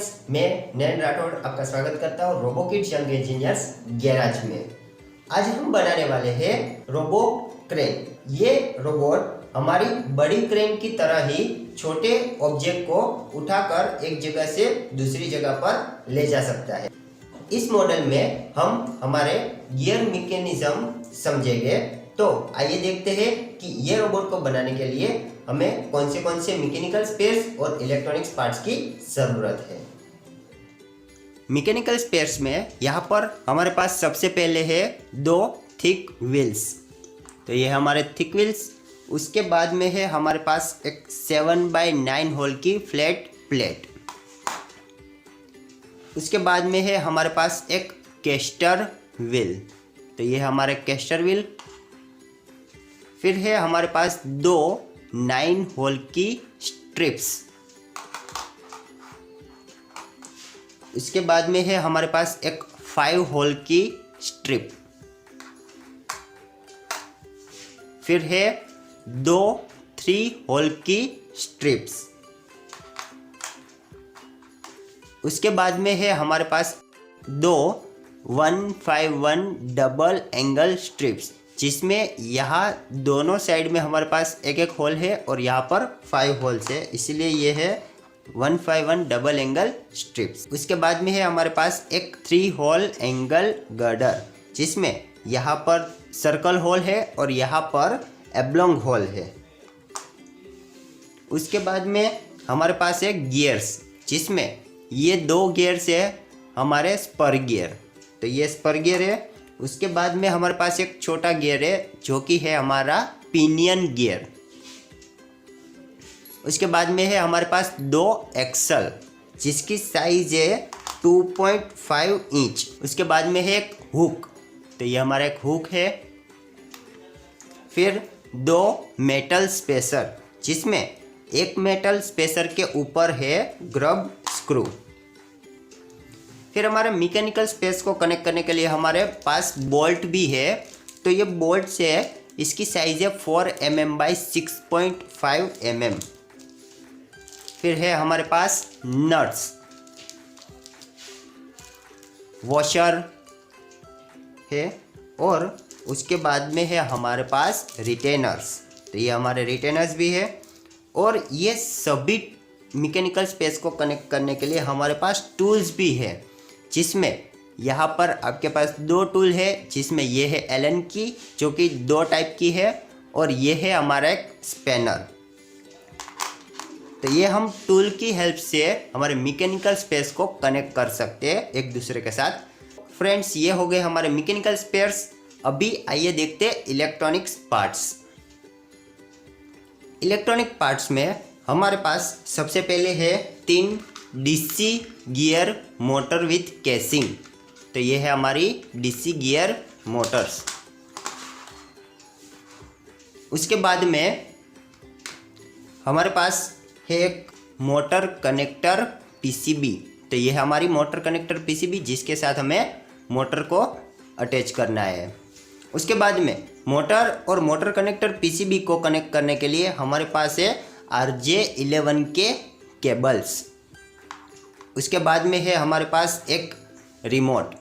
Friends, मैं नैन राठौड़ आपका स्वागत करता हूँ robo kids young engineers garage में। आज हम बनाने वाले हैं रोबो क्रेन। ये रोबोट हमारी बड़ी क्रेन की तरह ही छोटे ऑब्जेक्ट को उठाकर एक जगह से दूसरी जगह पर ले जा सकता है। इस मॉडल में हम हमारे गियर मैकेनिज्म समझेंगे। तो आइए देखते हैं कि ये रोबोट को बनाने के लिए हमें कौन से मैकेनिकल स्पेयर्स और इलेक्ट्रॉनिक्स पार्ट्स की ज़रूरत है। मैकेनिकल स्पेयर्स में यहाँ पर हमारे पास सबसे पहले है 2 थिक व्हील्स। तो ये हमारे थिक व्हील्स। उसके बाद में है हमारे पास एक 7x9 होल की फ्लैट प्लेट। उसके बाद में है हमारे पास एक कैस्टर व्हील। तो ये हमारे कैस्टर व्हील। फिर है हमारे पास 2 9 होल की स्ट्रिप्स। इसके बाद में है हमारे पास एक 5 होल की स्ट्रिप। फिर है 2 3 होल की स्ट्रिप्स। उसके बाद में है हमारे पास 2 151 डबल एंगल स्ट्रिप्स, जिसमें यहाँ दोनों साइड में हमारे पास एक एक होल है और यहाँ पर 5 होल्स है, इसलिए ये है 151 डबल एंगल स्ट्रिप्स। उसके बाद में है हमारे पास एक 3 होल एंगल गर्डर, जिसमें यहाँ पर सर्कल होल है और यहाँ पर एब्लोंग होल है। उसके बाद में हमारे पास है गियर्स, जिसमें ये 2 गियर्स है हमारे स्पर गियर। तो ये स्पर गियर है। उसके बाद में हमारे पास एक छोटा गियर है जो कि है हमारा पिनियन गियर। उसके बाद में है हमारे पास 2 एक्सल, जिसकी साइज है 2.5 इंच। उसके बाद में है एक हुक। तो ये हमारा एक हुक है। फिर 2 मेटल स्पेसर, जिसमें एक मेटल स्पेसर के ऊपर है ग्रब स्क्रू। फिर हमारे मैकेनिकल स्पेस को कनेक्ट करने के लिए हमारे पास बोल्ट भी है। तो ये बोल्ट से इसकी साइज है 4 mm बाई 6.5 mm। फिर है हमारे पास नट्स, वॉशर है और उसके बाद में है हमारे पास रिटेनर्स। तो ये हमारे रिटेनर्स भी है। और ये सभी मैकेनिकल स्पेस को कनेक्ट करने के लिए हमारे पास टूल्स भी है, जिसमें यहाँ पर आपके पास 2 टूल है, जिसमें ये है एलन की, जो कि 2 टाइप की है, और ये है हमारा एक स्पैनर। तो ये हम टूल की हेल्प से हमारे मैकेनिकल स्पेस को कनेक्ट कर सकते हैं एक दूसरे के साथ। फ्रेंड्स, ये हो गए हमारे मैकेनिकल स्पेयर्स। अभी आइए देखते हैं इलेक्ट्रॉनिक्स पार्ट्स। इलेक्ट्रॉनिक पार्ट्स में हमारे पास सबसे पहले है 3 DC gear motor with casing. तो ये है हमारी डीसी गियर मोटर्स। उसके बाद में हमारे पास है एक मोटर कनेक्टर पीसीबी। तो ये है हमारी मोटर कनेक्टर पीसीबी, जिसके साथ हमें मोटर को अटैच करना है। उसके बाद में मोटर और मोटर कनेक्टर पीसीबी को कनेक्ट करने के लिए हमारे पास है RJ11 के केबल्स। उसके बाद में है हमारे पास एक रिमोट,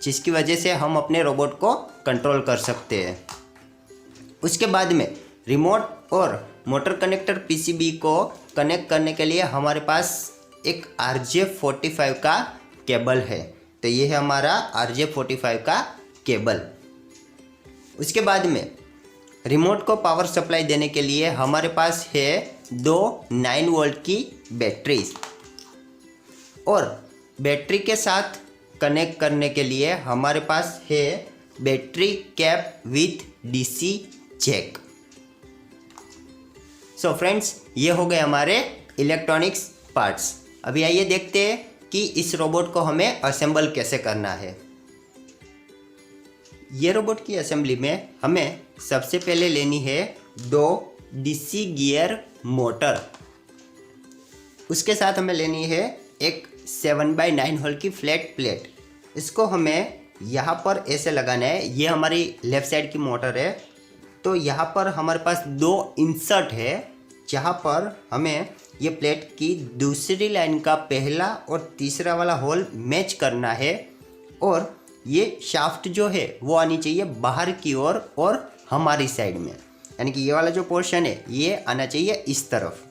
जिसकी वजह से हम अपने रोबोट को कंट्रोल कर सकते हैं। उसके बाद में रिमोट और मोटर कनेक्टर पीसीबी को कनेक्ट करने के लिए हमारे पास एक RJ45 का केबल है। तो ये है हमारा RJ45 का केबल। उसके बाद में रिमोट को पावर सप्लाई देने के लिए हमारे पास है 2 9 वोल्ट की बैटरीज, और बैटरी के साथ कनेक्ट करने के लिए हमारे पास है battery cap with DC jack. So friends, ये हो गए हमारे इलेक्ट्रॉनिक्स पार्ट्स। अभी आइए देखते हैं कि इस रोबोट को हमें असेंबल कैसे करना है। ये रोबोट की असेंबली में हमें सबसे पहले लेनी है 2 डीसी गियर मोटर। उसके साथ हमें लेनी है एक 7x9 होल की फ्लैट प्लेट। इसको हमें यहाँ पर ऐसे लगाना है। ये हमारी लेफ़्ट साइड की मोटर है। तो यहाँ पर हमारे पास 2 इंसर्ट है, जहाँ पर हमें ये प्लेट की दूसरी लाइन का पहला और तीसरा वाला होल मैच करना है और ये शाफ्ट जो है वो आनी चाहिए बाहर की ओर और हमारी साइड में, यानी कि ये वाला जो पोर्शन है ये आना चाहिए इस तरफ।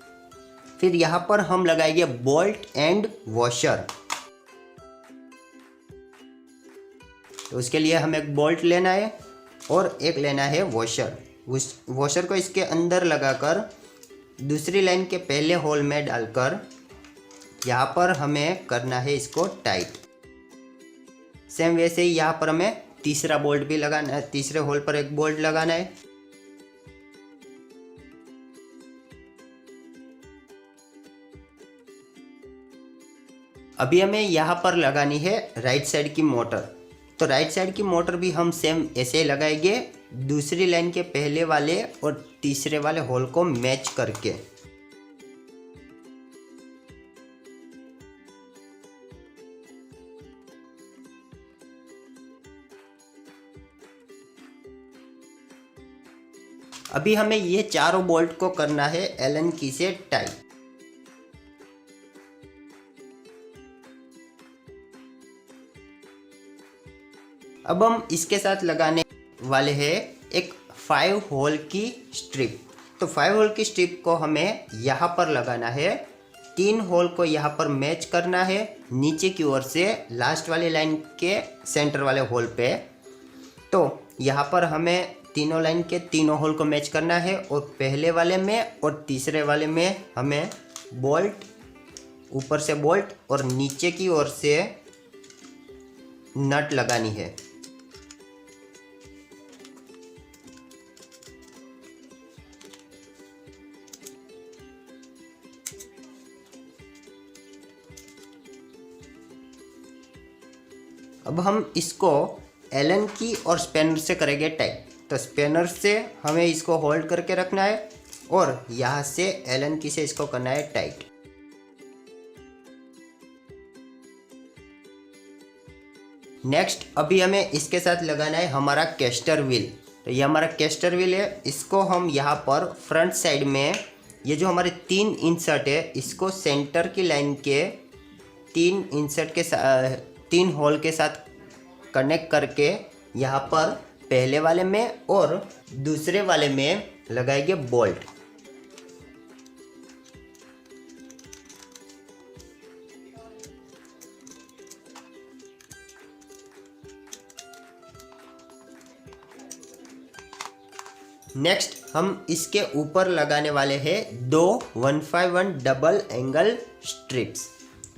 फिर यहाँ पर हम लगाएंगे बोल्ट एंड वॉशर। तो उसके लिए हमें एक बोल्ट लेना है और एक लेना है वॉशर। उस वॉशर को इसके अंदर लगाकर दूसरी लाइन के पहले होल में डालकर यहाँ पर हमें करना है इसको टाइट। सेम वैसे ही यहाँ पर हमें तीसरा बोल्ट भी लगाना है, तीसरे होल पर एक बोल्ट लगाना है। अभी हमें यहाँ पर लगानी है राइट साइड की मोटर। तो राइट साइड की मोटर भी हम सेम ऐसे ही लगाएंगे, दूसरी लाइन के पहले वाले और तीसरे वाले होल को मैच करके। अभी हमें ये चारों बोल्ट को करना है एलन की से टाइट। अब हम इसके साथ लगाने वाले हैं एक 5 होल की स्ट्रिप। तो 5 होल की स्ट्रिप को हमें यहाँ पर लगाना है, 3 होल को यहाँ पर मैच करना है नीचे की ओर से लास्ट वाली लाइन के सेंटर वाले होल पे। तो यहाँ पर हमें तीनों लाइन के तीनों होल को मैच करना है और पहले वाले में और तीसरे वाले में हमें बोल्ट, ऊपर से बोल्ट और नीचे की ओर से नट लगानी है। अब हम इसको एलन की और स्पैनर से करेंगे टाइट। तो स्पैनर से हमें इसको होल्ड करके रखना है और यहाँ से एलन की से इसको करना है टाइट। नेक्स्ट अभी हमें इसके साथ लगाना है हमारा कैस्टर व्हील। तो ये हमारा कैस्टर व्हील है, इसको हम यहाँ पर फ्रंट साइड में ये जो हमारे 3 इंसर्ट है इसको सेंटर की लाइन के 3 इंसर्ट के 3 होल के साथ कनेक्ट करके यहाँ पर पहले वाले में और दूसरे वाले में लगाएंगे बोल्ट। नेक्स्ट हम इसके ऊपर लगाने वाले हैं 2 151 डबल एंगल स्ट्रिप्स।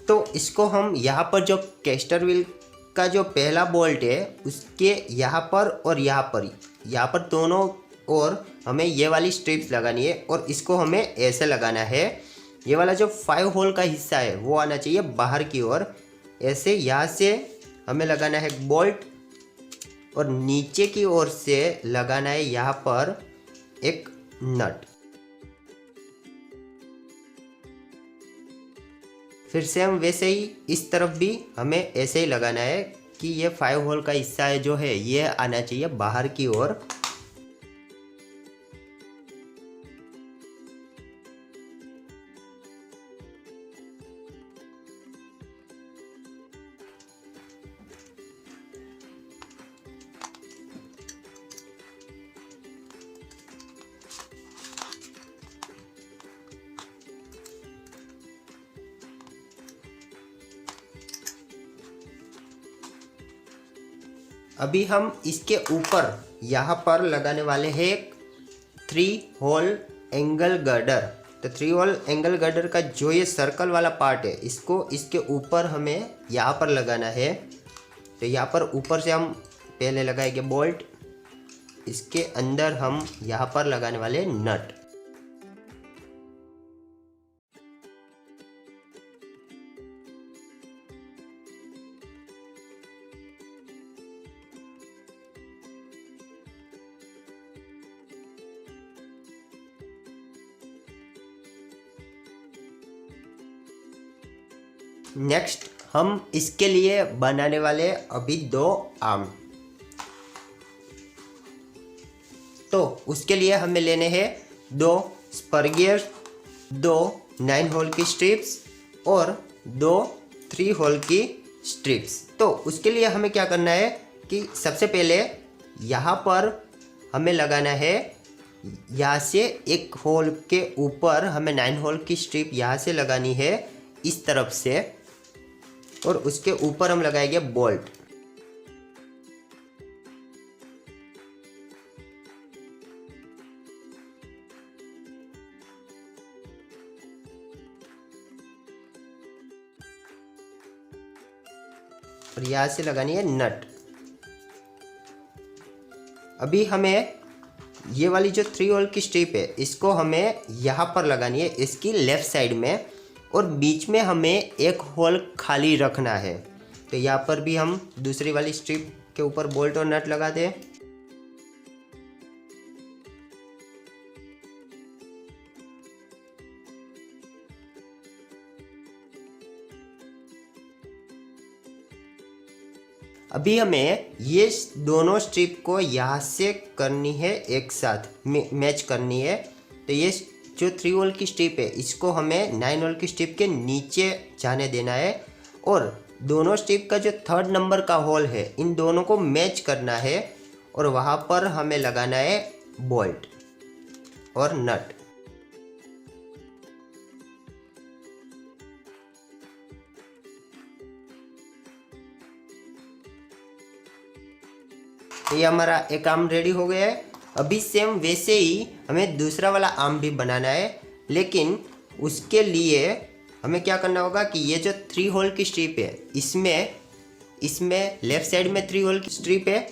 तो इसको हम यहाँ पर जो कैस्टर व्हील का जो पहला बोल्ट है उसके यहाँ पर और यहाँ पर दोनों और हमें ये वाली स्ट्रिप्स लगानी है और इसको हमें ऐसे लगाना है। ये वाला जो 5 होल का हिस्सा है वो आना चाहिए बाहर की ओर। ऐसे यहाँ से हमें लगाना है बोल्ट और नीचे की ओर से लगाना है यहाँ पर एक नट। फिर सेम वैसे ही इस तरफ भी हमें ऐसे ही लगाना है कि ये 5 होल का हिस्सा है जो है ये आना चाहिए बाहर की ओर। अभी हम इसके ऊपर यहाँ पर लगाने वाले हैं एक 3 होल एंगल गर्डर। तो 3 होल एंगल गर्डर का जो ये सर्कल वाला पार्ट है इसको इसके ऊपर हमें यहाँ पर लगाना है। तो यहाँ पर ऊपर से हम पहले लगाएंगे बोल्ट, इसके अंदर हम यहाँ पर लगाने वाले नट। नेक्स्ट हम इसके लिए बनाने वाले अभी 2 आर्म। तो उसके लिए हमें लेने हैं 2 स्पर गियर 2 9 होल की स्ट्रिप्स और 2 3 होल की स्ट्रिप्स। तो उसके लिए हमें क्या करना है कि सबसे पहले यहाँ पर हमें लगाना है, यहाँ से एक होल के ऊपर हमें 9 होल की स्ट्रिप यहाँ से लगानी है इस तरफ से, और उसके ऊपर हम लगाएंगे बोल्ट। और यहाँ से लगानी है नट। अभी हमें ये वाली जो 3 होल की स्ट्रिप है इसको हमें यहाँ पर लगानी है, इसकी लेफ़्ट साइड में, और बीच में हमें एक होल खाली रखना है। तो यहाँ पर भी हम दूसरी वाली स्ट्रिप के ऊपर बोल्ट और नट लगा दें। अभी हमें ये दोनों स्ट्रिप को यहाँ से करनी है, एक साथ मैच करनी है। तो ये जो 3 होल की स्ट्रिप है इसको हमें 9 होल की स्ट्रिप के नीचे जाने देना है, और दोनों स्ट्रिप का जो 3rd नंबर का होल है इन दोनों को मैच करना है, और वहाँ पर हमें लगाना है बोल्ट और नट। ये हमारा एक आर्म रेडी हो गया है। अभी सेम वैसे ही हमें दूसरा वाला आर्म भी बनाना है, लेकिन उसके लिए हमें क्या करना होगा कि ये जो 3 होल की स्ट्रिप है इसमें लेफ्ट साइड में 3 होल की स्ट्रिप है,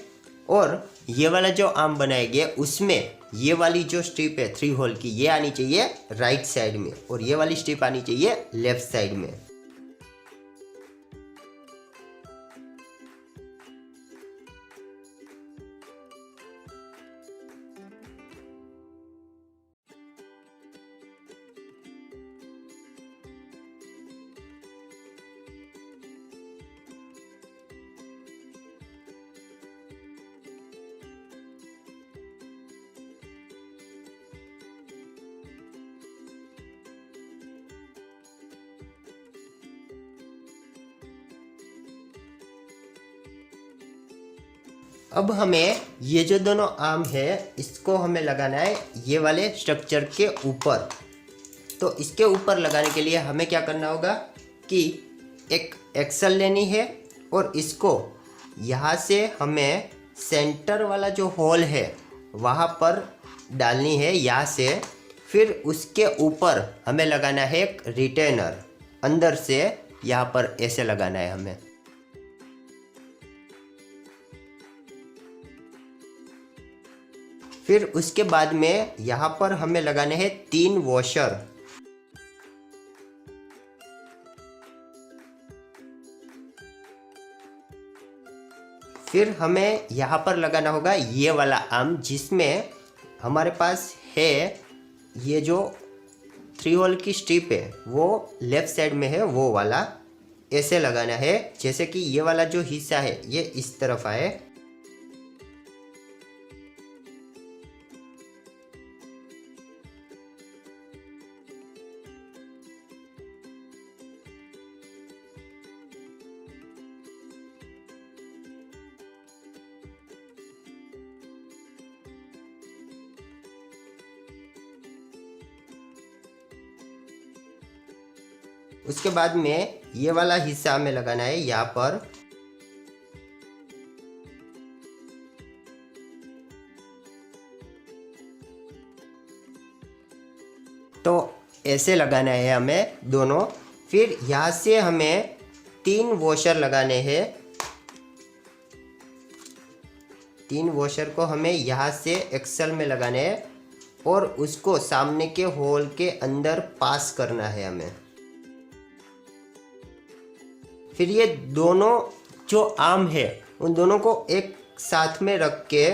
और ये वाला जो आर्म बनाएंगे उसमें ये वाली जो स्ट्रिप है 3 होल की ये आनी चाहिए राइट साइड में, और ये वाली स्ट्रिप आनी चाहिए लेफ्ट साइड में। अब हमें ये जो दोनों आर्म है इसको हमें लगाना है ये वाले स्ट्रक्चर के ऊपर। तो इसके ऊपर लगाने के लिए हमें क्या करना होगा कि एक एक्सल लेनी है, और इसको यहाँ से हमें सेंटर वाला जो होल है वहाँ पर डालनी है यहाँ से। फिर उसके ऊपर हमें लगाना है एक रिटेनर, अंदर से यहाँ पर ऐसे लगाना है हमें। फिर उसके बाद में यहाँ पर हमें लगाने हैं 3 वॉशर। फिर हमें यहाँ पर लगाना होगा ये वाला आर्म, जिसमें हमारे पास है ये जो 3 होल की स्ट्रिप है वो लेफ्ट साइड में है, वो वाला ऐसे लगाना है जैसे कि ये वाला जो हिस्सा है ये इस तरफ आए। उसके बाद में ये वाला हिस्सा हमें लगाना है यहाँ पर। तो ऐसे लगाना है हमें दोनों। फिर यहाँ से हमें 3 वॉशर लगाने हैं। 3 वॉशर को हमें यहाँ से एक्सल में लगाने हैं और उसको सामने के होल के अंदर पास करना है हमें। फिर ये दोनों जो आर्म है उन दोनों को एक साथ में रख के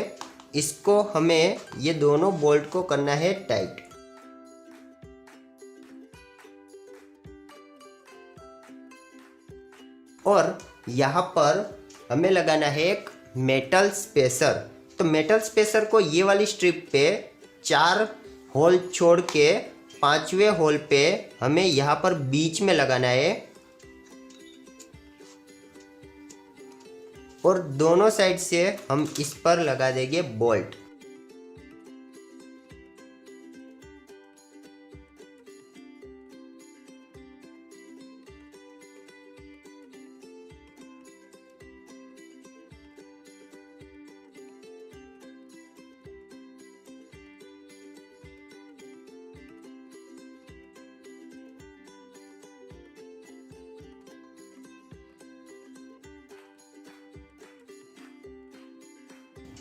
इसको हमें ये दोनों बोल्ट को करना है टाइट। और यहाँ पर हमें लगाना है एक मेटल स्पेसर। तो मेटल स्पेसर को ये वाली स्ट्रिप पे 4 होल छोड़ के पांचवें होल पे हमें यहाँ पर बीच में लगाना है और दोनों साइड से हम इस पर लगा देंगे बोल्ट।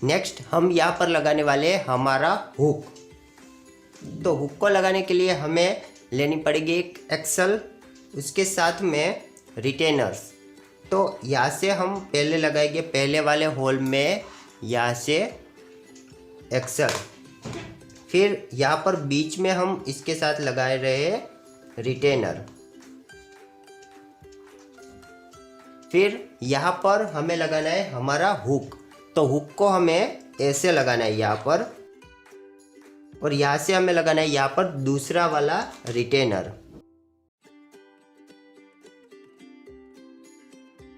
नेक्स्ट हम यहाँ पर लगाने वाले हैं हमारा हुक। तो हुक को लगाने के लिए हमें लेनी पड़ेगी एक एक्सल, उसके साथ में रिटेनर्स। तो यहाँ से हम पहले लगाएंगे पहले वाले होल में, यहाँ से एक्सल, फिर यहाँ पर बीच में हम इसके साथ लगा रहे हैं रिटेनर, फिर यहाँ पर हमें लगाना है हमारा हुक। तो हुक को हमें ऐसे लगाना है यहाँ पर, और यहाँ से हमें लगाना है यहाँ पर दूसरा वाला रिटेनर,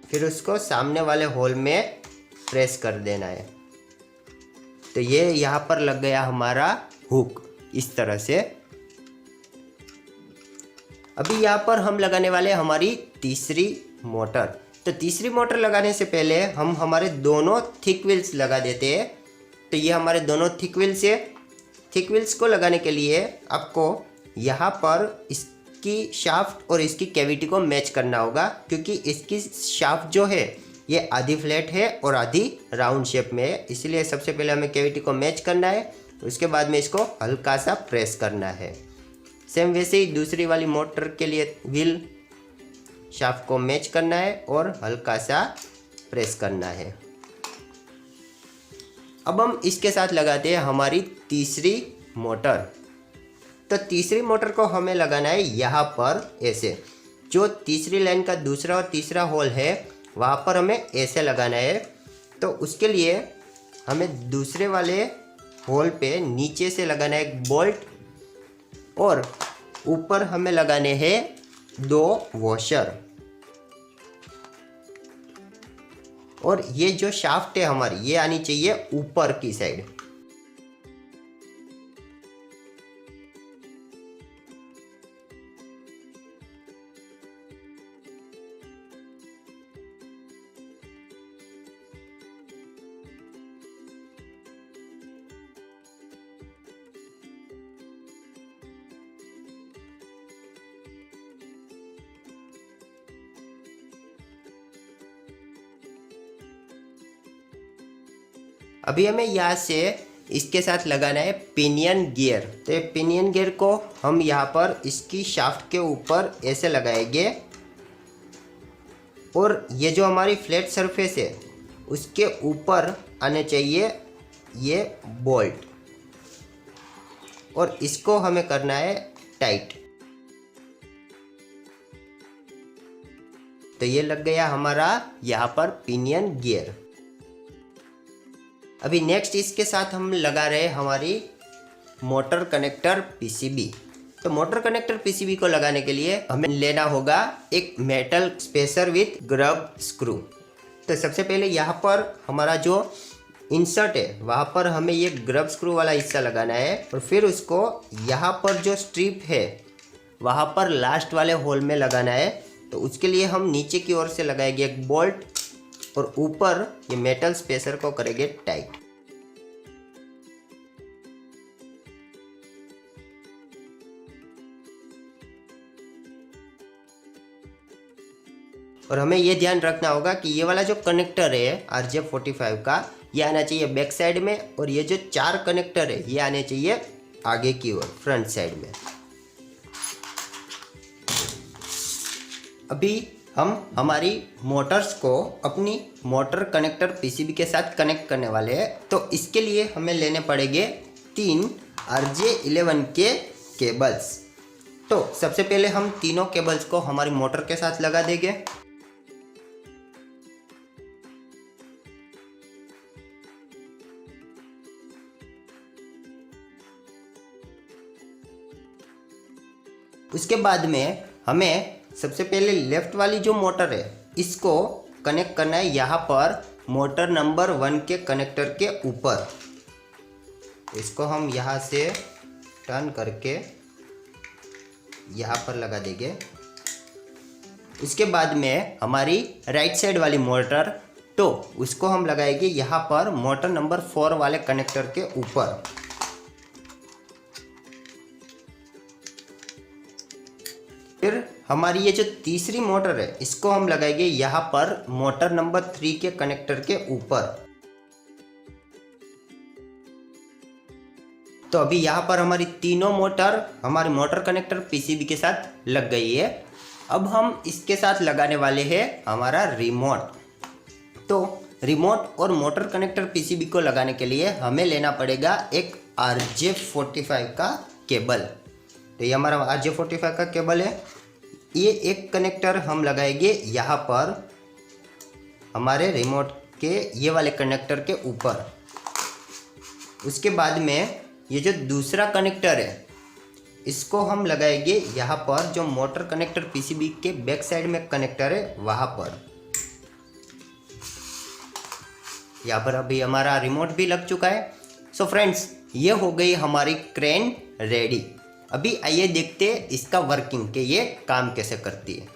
फिर उसको सामने वाले होल में प्रेस कर देना है। तो ये यहाँ पर लग गया हमारा हुक इस तरह से। अभी यहाँ पर हम लगाने वाले हमारी तीसरी मोटर। तो तीसरी मोटर लगाने से पहले हम हमारे दोनों थिक व्हील्स लगा देते हैं। तो ये हमारे दोनों थिक व्हील्स है। थिक व्हील्स को लगाने के लिए आपको यहाँ पर इसकी शाफ्ट और इसकी कैविटी को मैच करना होगा, क्योंकि इसकी शाफ्ट जो है ये आधी फ्लैट है और आधी राउंड शेप में है। इसलिए सबसे पहले हमें कैविटी को मैच करना है, उसके बाद में इसको हल्का सा प्रेस करना है। सेम वैसे ही दूसरी वाली मोटर के लिए व्हील शाफ्ट को मैच करना है और हल्का सा प्रेस करना है। अब हम इसके साथ लगाते हैं हमारी तीसरी मोटर। तो तीसरी मोटर को हमें लगाना है यहाँ पर ऐसे, जो तीसरी लाइन का दूसरा और तीसरा होल है वहाँ पर हमें ऐसे लगाना है। तो उसके लिए हमें दूसरे वाले होल पे नीचे से लगाना है एक बोल्ट, और ऊपर हमें लगाने हैं 2 वॉशर। और ये जो शाफ्ट है हमारी ये आनी चाहिए ऊपर की साइड। अभी हमें यहाँ से इसके साथ लगाना है पिनियन गियर। तो ये पिनियन गियर को हम यहाँ पर इसकी शाफ्ट के ऊपर ऐसे लगाएंगे, और ये जो हमारी फ्लैट सरफेस है उसके ऊपर आने चाहिए ये बोल्ट, और इसको हमें करना है टाइट। तो ये लग गया हमारा यहाँ पर पिनियन गियर। अभी नेक्स्ट इसके साथ हम लगा रहे हैं हमारी मोटर कनेक्टर पीसीबी। तो मोटर कनेक्टर पीसीबी को लगाने के लिए हमें लेना होगा एक metal spacer with grub screw. तो सबसे पहले यहाँ पर हमारा जो इंसर्ट है वहाँ पर हमें ये ग्रब स्क्रू वाला हिस्सा लगाना है, और फिर उसको यहाँ पर जो स्ट्रिप है वहाँ पर लास्ट वाले होल में लगाना है। तो उसके लिए हम नीचे की ओर से लगाएंगे एक बोल्ट, और ऊपर ये मेटल स्पेसर को करेंगे टाइट। और हमें ये ध्यान रखना होगा कि ये वाला जो कनेक्टर है RJ45 का, ये आना चाहिए बैक साइड में, और ये जो 4 कनेक्टर है ये आने चाहिए आगे की ओर फ्रंट साइड में। अभी हम हमारी मोटर्स को अपनी मोटर कनेक्टर पीसीबी के साथ कनेक्ट करने वाले हैं। तो इसके लिए हमें लेने पड़ेंगे 3 RJ11 के केबल्स। तो सबसे पहले हम तीनों केबल्स को हमारी मोटर के साथ लगा देंगे। उसके बाद में हमें सबसे पहले लेफ्ट वाली जो मोटर है इसको कनेक्ट करना है यहाँ पर मोटर नंबर 1 के कनेक्टर के ऊपर। इसको हम यहाँ से टर्न करके यहाँ पर लगा देंगे। उसके बाद में हमारी राइट साइड वाली मोटर तो उसको हम लगाएंगे यहाँ पर मोटर नंबर 4 वाले कनेक्टर के ऊपर। फिर हमारी ये जो तीसरी मोटर है इसको हम लगाएंगे यहाँ पर मोटर नंबर 3 के कनेक्टर के ऊपर। तो अभी यहाँ पर हमारी तीनों मोटर हमारी मोटर कनेक्टर पीसीबी के साथ लग गई है। अब हम इसके साथ लगाने वाले हैं हमारा रिमोट। तो रिमोट और मोटर कनेक्टर पीसीबी को लगाने के लिए हमें लेना पड़ेगा एक RJ45 का केबल। तो ये हमारा RJ45 का केबल है। ये एक कनेक्टर हम लगाएंगे यहाँ पर हमारे रिमोट के ये वाले कनेक्टर के ऊपर। उसके बाद में ये जो दूसरा कनेक्टर है इसको हम लगाएंगे यहाँ पर जो मोटर कनेक्टर पीसीबी के बैक साइड में कनेक्टर है वहाँ पर। यहाँ पर अभी हमारा रिमोट भी लग चुका है। सो फ्रेंड्स, ये हो गई हमारी क्रेन रेडी। अभी आइए देखते हैं इसका वर्किंग कि ये काम कैसे करती है।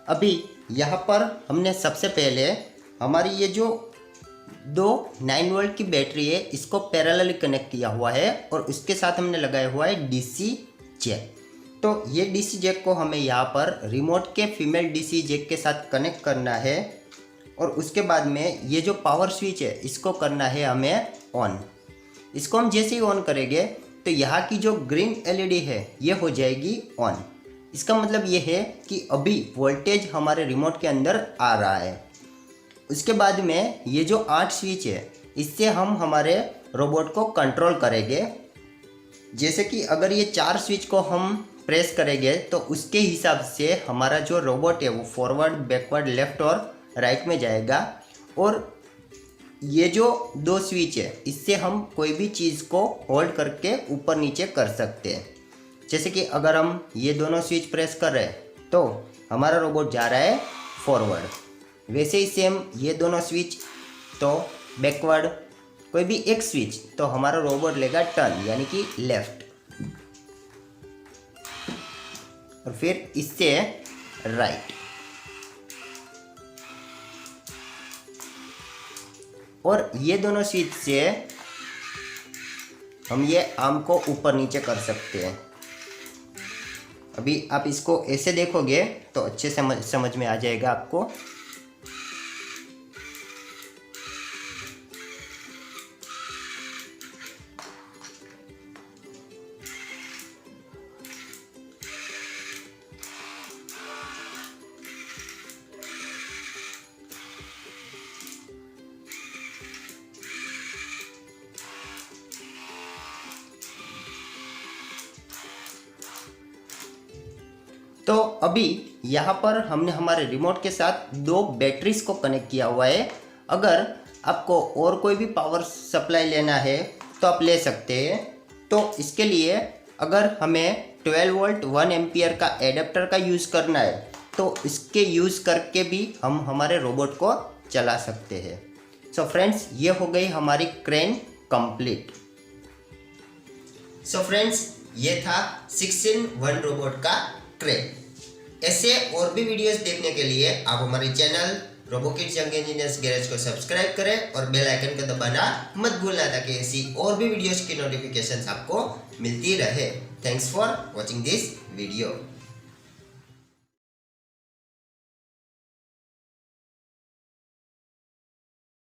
अभी यहाँ पर हमने सबसे पहले हमारी ये जो 9 वोल्ट की बैटरी है इसको पैरेलली कनेक्ट किया हुआ है और उसके साथ हमने लगाया हुआ है डीसी जैक। तो ये डीसी जैक को हमें यहाँ पर रिमोट के फीमेल डीसी जैक के साथ कनेक्ट करना है और उसके बाद में ये जो पावर स्विच है इसको करना है हमें ऑन। इसको हम जैसे ही ऑन करेंगे तो यहाँ की जो ग्रीन एलईडी है ये हो जाएगी ऑन। इसका मतलब ये है कि अभी वोल्टेज हमारे रिमोट के अंदर आ रहा है। उसके बाद में ये जो 8 स्विच है इससे हम हमारे रोबोट को कंट्रोल करेंगे। जैसे कि अगर ये 4 स्विच को हम प्रेस करेंगे तो उसके हिसाब से हमारा जो रोबोट है वो फॉरवर्ड, बैकवर्ड, लेफ्ट और राइट में जाएगा। और ये जो 2 स्विच है इससे हम कोई भी चीज़ को होल्ड करके ऊपर नीचे कर सकते हैं। जैसे कि अगर हम ये दोनों स्विच प्रेस कर रहे हैं तो हमारा रोबोट जा रहा है फॉरवर्ड, वैसे ही सेम ये दोनों स्विच तो बैकवर्ड, कोई भी एक स्विच तो हमारा रोबोट लेगा टर्न यानी कि लेफ्ट और फिर इससे राइट। और ये दोनों स्विच से हम ये आर्म को ऊपर नीचे कर सकते हैं। अभी आप इसको ऐसे देखोगे तो अच्छे से समझ में आ जाएगा आपको। तो अभी यहाँ पर हमने हमारे रिमोट के साथ 2 बैटरीज को कनेक्ट किया हुआ है। अगर आपको और कोई भी पावर सप्लाई लेना है तो आप ले सकते हैं। तो इसके लिए अगर हमें 12 वोल्ट 1 एम्पियर का एडेप्टर का यूज़ करना है तो इसके यूज़ करके भी हम हमारे रोबोट को चला सकते हैं। सो फ्रेंड्स, ये हो गई हमारी क्रेन कंप्लीट। सो फ्रेंड्स, ये था 6-in-1 रोबोट का क्रेन। ऐसे और भी वीडियोस देखने के लिए आप हमारे चैनल रोबोकिड्स यंग इंजीनियर्स गैरेज को सब्सक्राइब करें और बेल आइकन को दबाना मत भूलना ताकि ऐसी और भी वीडियोस की नोटिफिकेशंस आपको मिलती रहे। Thanks for watching this video.